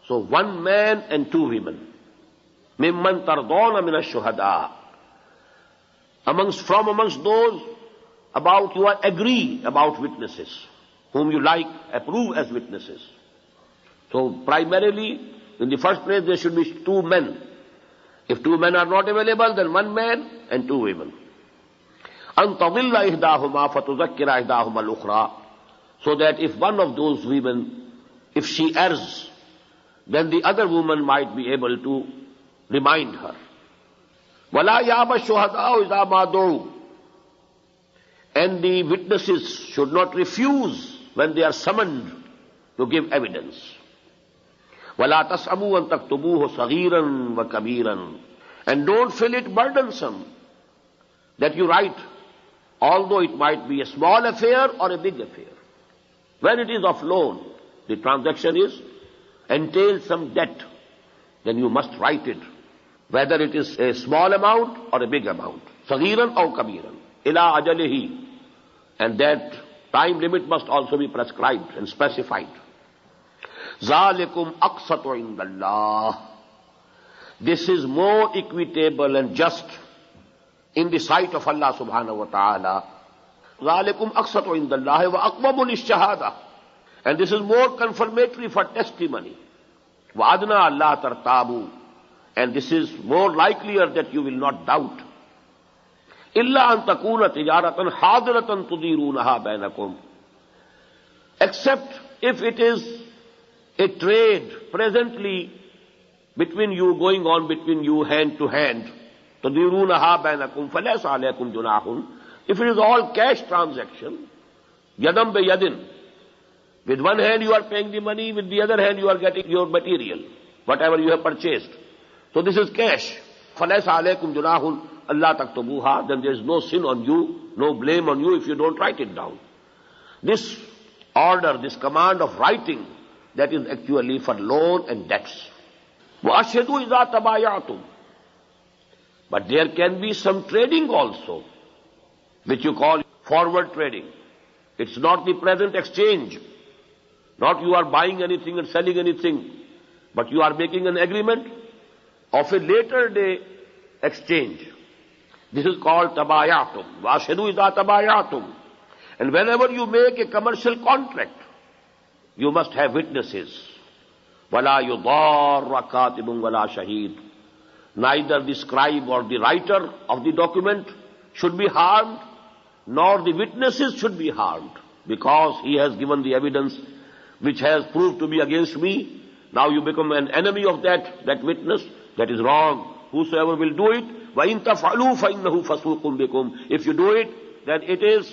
so 1 man and 2 women. مِمَّنْ تَرْضَوْنَ مِنَ الشُّهَدَاءِ, amongst those about you are agree about witnesses, whom you like, approve as witnesses. So primarily, in the first place, there should be 2 men. If 2 men are not available, then 1 man and 2 women. أَن تَضِلَّ إِحْدَاهُمَا فَتُذَكِّرَ إِحْدَاهُمَا الْأُخْرَى, so that if one of those women, if she errs, then the other woman might be able to remind her. وَلَا يَأْبَ الشُّهَدَاءُ إِذَا مَا دُعُوا, and the witnesses should not refuse when they are summoned to give evidence. وَلَا تَسْأَمُوا أَن تَكْتُبُوهُ صَغِيرًا وَكَبِيرًا, and don't feel it burdensome that you write, although it might be a small affair or a big affair. When it is of loan, the transaction entails some debt, then you must write it whether it is a small amount or a big amount. صغيرا أو كبيرا إلى أجله. And that time limit must also be prescribed and specified. ذَلِكُمْ أَقْسَطُ عِنْدَ اللَّهِ. This is more equitable and just in the sight of Allah subhanahu wa ta'ala. ذَلِكُمْ أَقْسَطُ عِنْدَ اللَّهِ وَأَقْوَمُ لِلشَّهَادَةِ. And this is more confirmatory for testimony. وَأَدْنَا أَلَّا تَرْتَابُوا. And this is more likelier that you will not doubt. إِلَّا أَن تَكُونَ تِجَارَةً حَاضِرَةً تُدِيرُونَهَا بَيْنَكُمْ. Except if it is a trade presently between you, going on between you hand to hand. تُدِيرُونَهَا بَيْنَكُمْ فَلَيْسَ عَلَيْكُمْ جُنَاحٌ. If it is all cash transaction, yadam be yadin. With one hand you are paying the money, with the other hand you are getting your material, whatever you have purchased. So this is cash. فَلَيْسَ عَلَيْكُمْ جُنَاحٌ أَلَّا تَكْتُبُوهَا. Then there is no sin on you, no blame on you if you don't write it down. This order, this command of writing, that is actually for loan and debts. وَأَشْهَدُوا إِذَا تَبَايَعْتُمْ. But there can be some trading also, which you call forward trading. It's not the present exchange. Not you are buying anything and selling anything, but you are making an agreement of a later day exchange. This is called tabayatum. وَأَشْهَدُوا إِذَا تَبَايَعْتُمْ. And whenever you make a commercial contract, you must have witnesses. وَلَا يُضَارَّ كَاتِبٌ وَلَا شَهِيدٌ. Neither the scribe or the writer of the document should be harmed, nor the witnesses should be harmed, because he has given the evidence which has proved to be against me. Now you become an enemy of that witness. That is wrong. Whosoever will do it, وَإِن تَفْعَلُوا فَإِنَّهُ فَسُوقٌ بِكُمْ. If you do it, then it is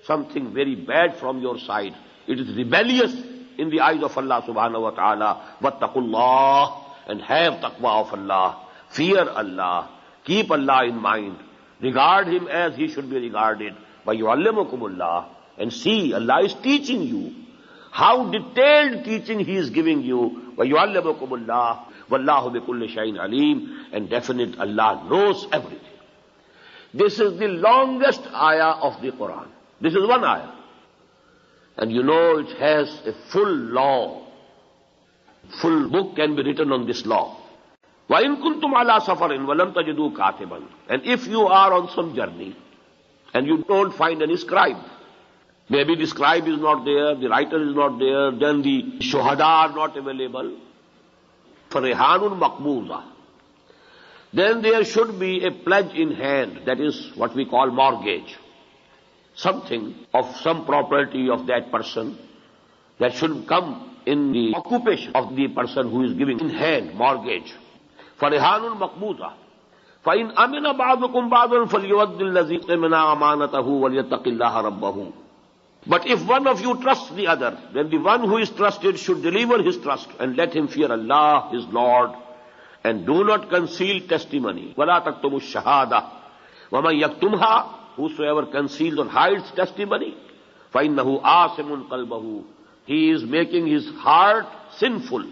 something very bad from your side. It is rebellious in the eyes of Allah subhanahu wa ta'ala. وَاتَّقُوا اللَّهِ. And have taqwa of Allah. Fear Allah. Keep Allah in mind. Regard Him as He should be regarded. وَيُعَلِّمُكُمُ اللَّهِ. And see, Allah is teaching you. How detailed teaching He is giving you. وَيُعَلِّمُكُمُ اللَّهِ وَاللَّهُ بِكُلِّ شَيْءٍ عَلِيمٌ. And definite Allah knows everything. This is the longest ayah of the Quran. This is one ayah. And you know it has a full law. Full book can be written on this law. وَإِن كُنْتُمْ عَلَى سَفَرٍ وَلَمْ تَجِدُوا كَاتِبًا. And if you are on some journey and you don't find any scribe, maybe the scribe is not there, the writer is not there, then the shuhada are not available. فَرِحَانٌ مَقْبُوضَةٌ. Then there should be a pledge in hand, that is what we call mortgage. Something of some property of that person that should come in the occupation of the person who is giving in hand mortgage. فَرِحَانٌ مَقْبُوضَةٌ. فَإِنْ أَمِنَ بَعْضُكُمْ بَعْضًا فَلْيُؤَدِّ الَّذِي ائْتَمَنَ أَمَانَتَهُ وَلْيَتَّقِ اللَّهَ رَبَّهُ. But if one of you trusts the other, then the one who is trusted should deliver his trust and let him fear Allah, his Lord, and do not conceal testimony. وَلَا تَكْتُمُوا الشَّهَادَةَ وَمَنْ يَكْتُمْهَا. Whosoever conceals or hides testimony, فَإِنَّهُ آثِمٌ قَلْبَهُ. He is making his heart sinful.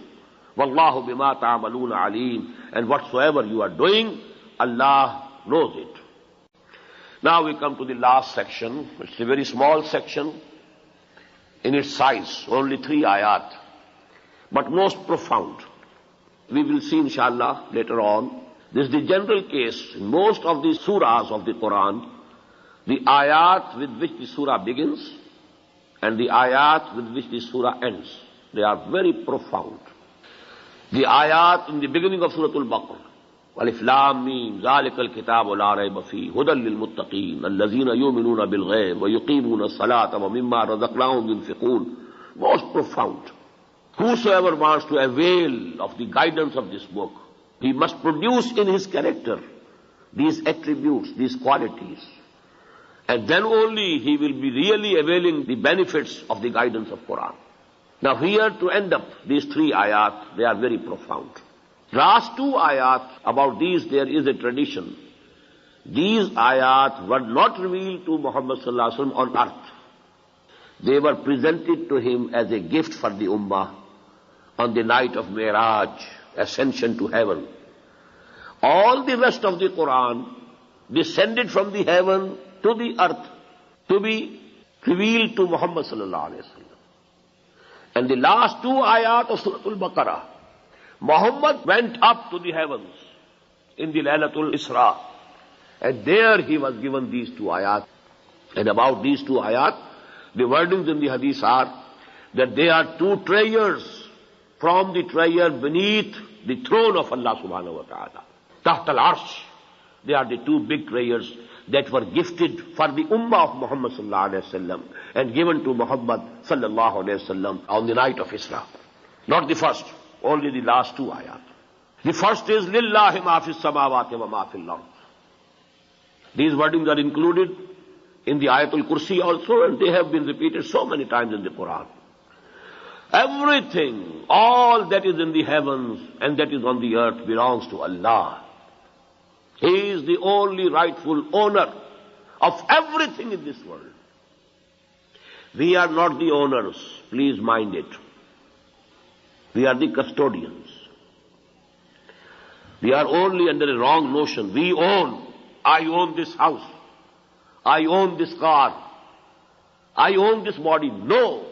وَاللَّهُ بِمَا تَعْمَلُونَ عَلِيمٌ. And whatsoever you are doing, Allah knows it. Now we come to the last section. It's a very small section in its size, only 3 ayat, but most profound. We will see inshallah later on. This is the general case in most of the surahs of the Quran. The ayat with which the surah begins and the ayat with which the surah ends, they are very profound. The ayat in the beginning of Surah E Baqarah, ألف لام ميم ذلك الكتاب لا ريب فيه هدى للمتقين الذين يؤمنون بالغيب ويقيمون الصلاة ومما رزقناهم ينفقون. Most profound. Whosoever wants to avail of the guidance of this book, he must produce in his character these attributes, these qualities, and then only he will be really availing the benefits of the guidance of Quran. Now here to end up these 3 ayat, they are very profound. Last 2 ayat, about these there is a tradition. These ayat were not revealed to Muhammad sallallahu alaihi wasallam on earth. They were presented to him as a gift for the ummah on the night of Mi'raj, ascension to heaven. All the rest of the Quran descended from the heaven to the earth to be revealed to Muhammad sallallahu alayhi wa sallam. And the last two ayat of Surah E Baqarah, Muhammad went up to the heavens in the Laylatul Isra, and there he was given these two ayat. And about these two ayat, the wordings in the hadith are that they are two treasures from the treasure beneath the throne of Allah subhanahu wa ta'ala. Taht al-Arsh. They are the two big treasures that were gifted for the ummah of Muhammad sallallahu alayhi wa sallam and given to Muhammad sallallahu alayhi wa sallam on the night of Isra. Not the first, only the last two ayat. The first is Lillahi ma fis samawati wa ma fil ard. These wordings are included in the Ayatul Kursi also, and they have been repeated so many times in the Quran. Everything, all that is in the heavens and that is on the earth belongs to Allah. He is the only rightful owner of everything in this world. We are not the owners, please mind it. We are the custodians. We are only under a wrong notion. We own. I own this house. I own this car. I own this body. No.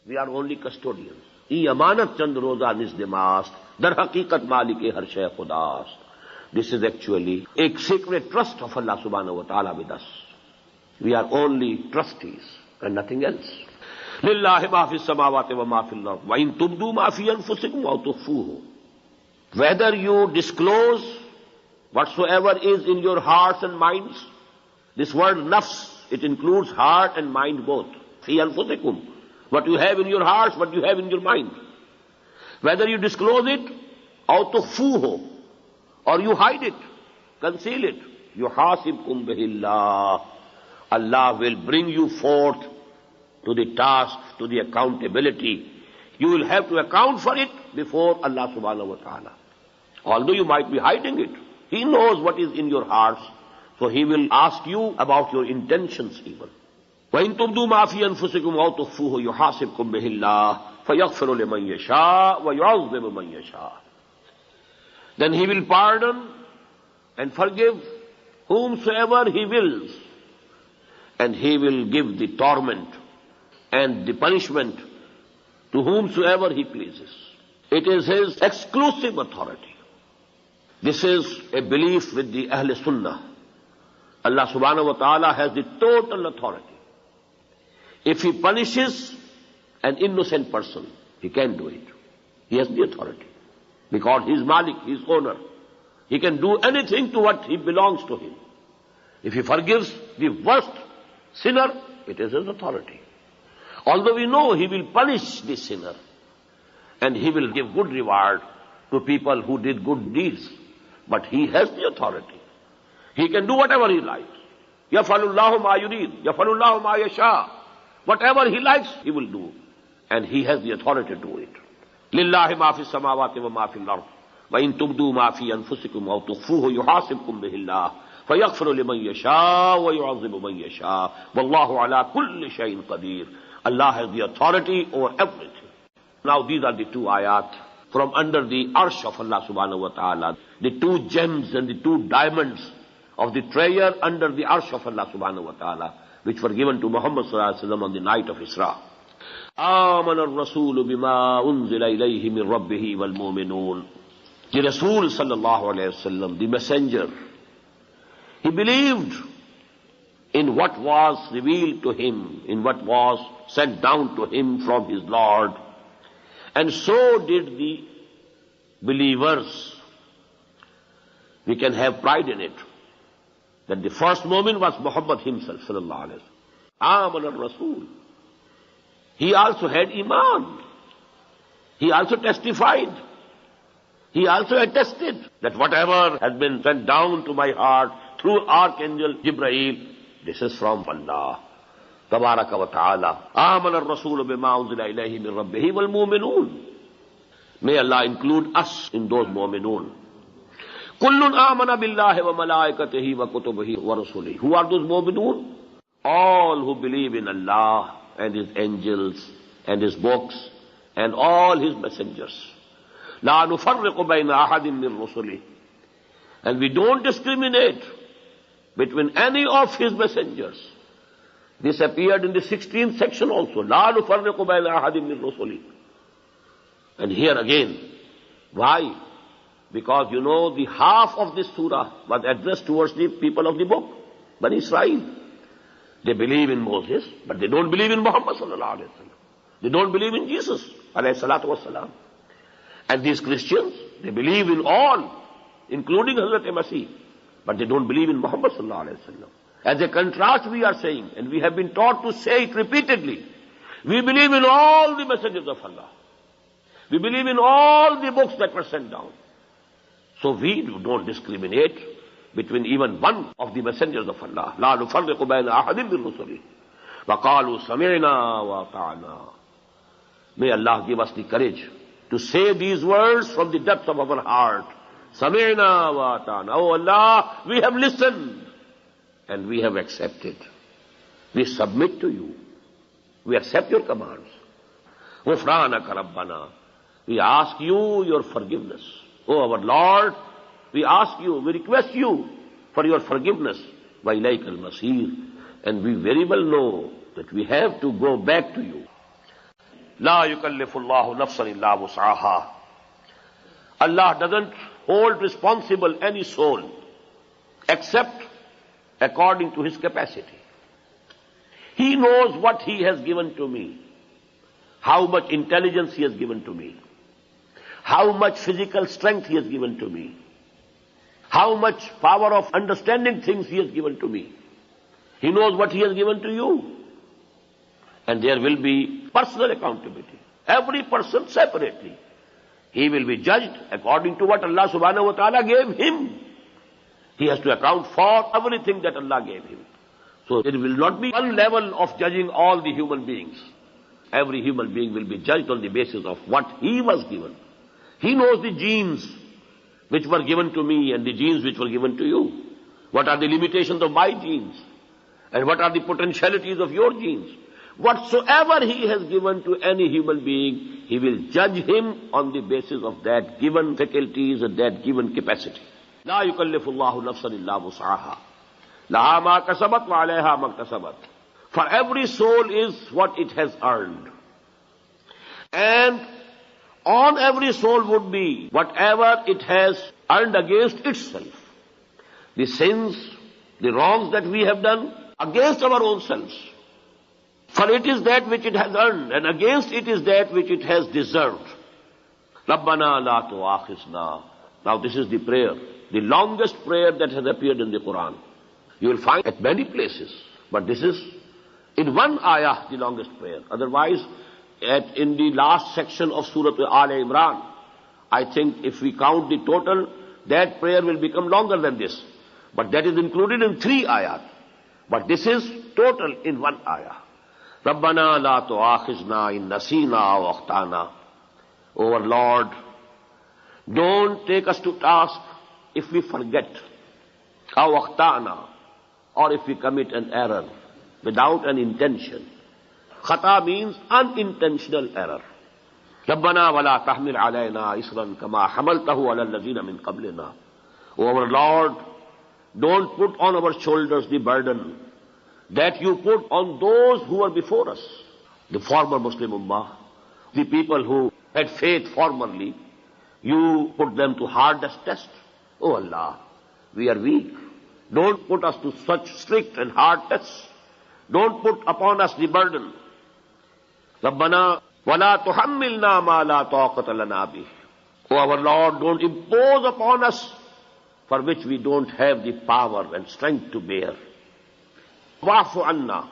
We are only custodians. E amanat chand roza nisdemast, dar haqiqat malike har shay khudast. This is actually a sacred trust of Allah subhanahu wa ta'ala with us. We are only trustees and nothing else. Lillahi ma fi samawati wa ma fil ard wa in tubdu ma fi anfusikum aw tukhfuhu. Whether you disclose whatsoever is in your hearts and minds, this word nafs, it includes heart and mind both. Fi anfusikum. What you have in your hearts, what you have in your mind. Whether you disclose it, aw tukhfuhu, or you hide it, conceal it, yuhasibkum bihillah. Allah will bring you forth to the task, to the accountability. You will have to account for it before Allah subhanahu wa ta'ala. Although you might be hiding it, He knows what is in your hearts, so He will ask you about your intentions even. وَإِن تُبْدُوا مَا فِي أَنفُسِكُمْ أَوْ تُخْفُوهُ يُحَاسِبْكُم بِهِ اللَّهُ فَيَغْفِرُ لِمَن يَشَاءُ وَيُعَذِّبُ مَن يَشَاءُ. Then He will pardon and forgive whomsoever He wills, and He will give the torment and the punishment to whomsoever He pleases. It is His exclusive authority. This is a belief with the Ahl Sunnah. Allah subhanahu wa ta'ala has the total authority. If He punishes an innocent person, He can do it. He has the authority. Because He is Malik, He is owner. He can do anything to what He belongs to Him. If He forgives the worst sinner, it is His authority. Although we know He will punish the sinner, and He will give good reward to people who did good deeds, but He has the authority. He can do whatever He likes. Yafalullahu ma yurid, yafalullahu ma yasha. Whatever He likes, He will do. And He has the authority to do it. Lillahi ma fi samawati wa ma fil ard. Wa in tubdu ma fi anfusikum aw tukhfuhu yuhasibkum bihi Allah. فَيَغْفِرُ لِمَن يَشَاءُ وَيُعَذِّبُ مَن يَشَاءُ وَاللَّهُ عَلَى كُلِّ شَيْءٍ قَدِيرٌ. Allah has the authority over everything. Now these are the two ayat from under the arsh of Allah subhanahu wa ta'ala. The two gems and the two diamonds of the treasure under the arsh of Allah subhanahu wa ta'ala, which were given to Muhammad sallallahu alaihi wasallam on the night of Isra. آمن الرسول بما أنزل إليه من ربه والمؤمنون. The Rasul sallallahu alayhi wasallam, the messenger, he believed in what was revealed to him, in what was sent down to him from his Lord. And so did the believers. We can have pride in it, that the first moment was Muhammad himself, sallallahu alayhi wa sallam. Aman al-Rasul. He also had Iman. He also testified. He also attested that whatever has been sent down to my heart through Archangel Jibreel, this is from Allah. Tabaraka wa ta'ala. Aman al-Rasul bima unzila ilayhi min rabbihi wal mu'minun. May Allah include us in those mu'minun. Kullun amana billahi wa malaikatihi wa kutubihi wa rasulihi. Who are those mu'minun? All who believe in Allah and His angels and His books and all His messengers. La nufarriqu bayna ahadin min rusulihi. And we don't discriminate between any of his messengers. This appeared in the 16th section also. لَا نُفَرِّقُ بَيْنَ أَحَدٍ مِّن رُّسُلِهِ. And here again, why? Because you know the half of this surah was addressed towards the people of the book, Bani Israel. They believe in Moses, but they don't believe in Muhammad sallallahu alaihi wasallam. They don't believe in Jesus alayhi salatu wassalam. And these Christians, they believe in all, including Hazrat Masih, but they don't believe in Muhammad sallallahu alaihi wasallam. As a contrast we are saying, and we have been taught to say it repeatedly, we believe in all the messages of Allah. We believe in all the books that were sent down. So we don't discriminate between even one of the messengers of Allah. لا نفرق بين أحد من رسله وقالوا سمعنا وأطعنا. May Allah give us the courage to say these words from the depths of our heart. سمعنا وأطعنا. Oh Allah, we have listened and we have accepted. We submit to you. We accept your commands. غفرانك ربنا. We ask you your forgiveness. Oh our Lord, we ask you, we request you for your forgiveness. وَإِلَيْكَ الْمَصِيرُ. And we very well know that we have to go back to you. لَا يُكَلِّفُ اللَّهُ نَفْسًا إِلَّا وُسْعَهَا. Allah doesn't hold responsible any soul except according to his capacity. He knows what he has given to me, how much intelligence he has given to me, how much physical strength he has given to me, how much power of understanding things he has given to me. He knows what he has given to you. And there will be personal accountability. Every person separately. He will be judged according to what Allah subhanahu wa ta'ala gave him. He has to account for everything that Allah gave him. So there will not be one level of judging all the human beings. Every human being will be judged on the basis of what he was given. He knows the genes which were given to me and the genes which were given to you. What are the limitations of my genes? And what are the potentialities of your genes? Whatsoever he has given to any human being, he will judge him on the basis of that given faculties and that given capacity. لا يكلف الله نفسا إلا وسعها لها ما كسبت وعليها ما اكتسبت. For every soul is what it has earned. And on every soul would be whatever it has earned against itself. The sins, the wrongs that we have done against our own selves. For it is that which it has earned, and against it is that which it has deserved. رَبَّنَا لَا تُؤَاخِذْنَا. Now this is the prayer, the longest prayer that has appeared in the Quran. You will find at many places, but this is in one ayah the longest prayer. Otherwise, in the last section of Surah E Imran, I think if we count the total, that prayer will become longer than this. But that is included in 3 ayat. But this is total in 1 ayah. رَبَّنَا لَا تُؤَاخِذْنَا إِن نَّسِينَا أَوْ أَخْطَأْنَا. O our Lord, don't take us to task if we forget, أَوْ أَخْطَأْنَا, or if we commit an error without an intention. Khata means unintentional error. رَبَّنَا وَلَا تَحْمِلْ عَلَيْنَا إِصْرًا كَمَا حَمَلْتَهُ عَلَى الَّذِينَ مِنْ قَبْلِنَا. O our Lord, don't put on our shoulders the burden that you put on those who were before us, the former Muslim Ummah, the people who had faith formerly. You put them to hardest test. Oh Allah, we are weak. Don't put us to such strict and hard tests. Don't put upon us the burden. رَبَّنَا وَلَا تُحَمِّلْنَا مَا لَا طَاقَةَ لَنَا بِهِ. Oh our Lord, don't impose upon us for which we don't have the power and strength to bear. وَاعْفُ عَنَّا,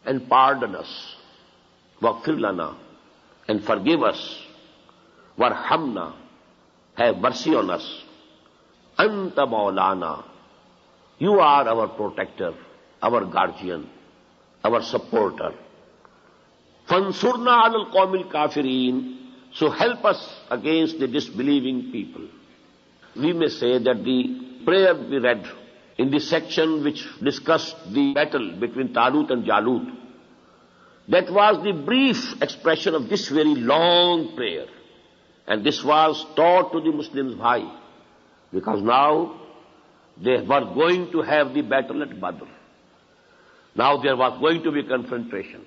and pardon us. وَاغْفِرْ لَنَا, and forgive us. وَارْحَمْنَا, have mercy on us. أَنْتَ مَوْلَانَا, you are our protector, our guardian, our supporter. فَانْصُرْنَا عَلَى الْقَوْمِ الْكَافِرِينَ, so help us against the disbelieving people. We may say that the prayer we read in the section which discussed the battle between Talut and Jalut, that was the brief expression of this very long prayer. And this was taught to the Muslims. Why? Because now They were going to have the battle at Badr. Now there was going to be confrontation.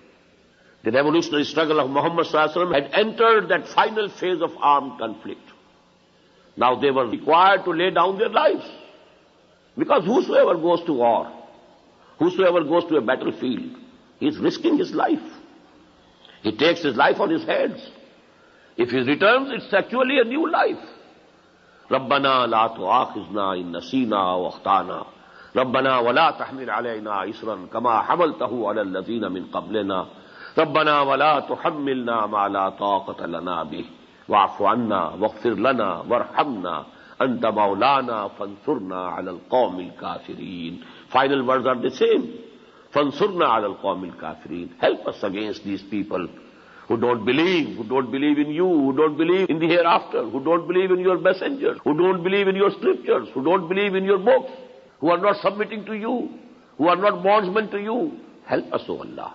The revolutionary struggle of Muhammad Sallallahu Alaihi Wasallam had entered that final phase of armed conflict. Now they were required to lay down their lives. Because whosoever goes to war, whosoever goes to a battlefield, he is risking his life. He takes his life on his hands. If he returns, it's actually a new life. رَبَّنَا لَا تُؤَاخِذْنَا إِن نَّسِينَا وَأَخْطَأْنَا رَبَّنَا وَلَا تَحْمِلْ عَلَيْنَا إِصْرًا كَمَا حَمَلْتَهُ عَلَى الَّذِينَ مِن قَبْلِنَا رَبَّنَا وَلَا تُحَمِّلْنَا مَا لَا طَاقَةَ لَنَا بِهِ وَاعْفُ عَنَّا وَاغْفِرْ لَنَا وَارْحَمْنَا أَنْتَ مَوْلَانَا فَانصُرْنَا عَلَى الْقَوْمِ الْكَافِرِينَ. Final words are the same. فَانصُرْنَا عَلَى الْقَوْمِ الْكَافِرِينَ. Help us against these people who don't believe in you, who don't believe in the hereafter, who don't believe in your messengers, who don't believe in your scriptures, who don't believe in your books, who are not submitting to you, who are not bondsmen to you. Help us, O Allah.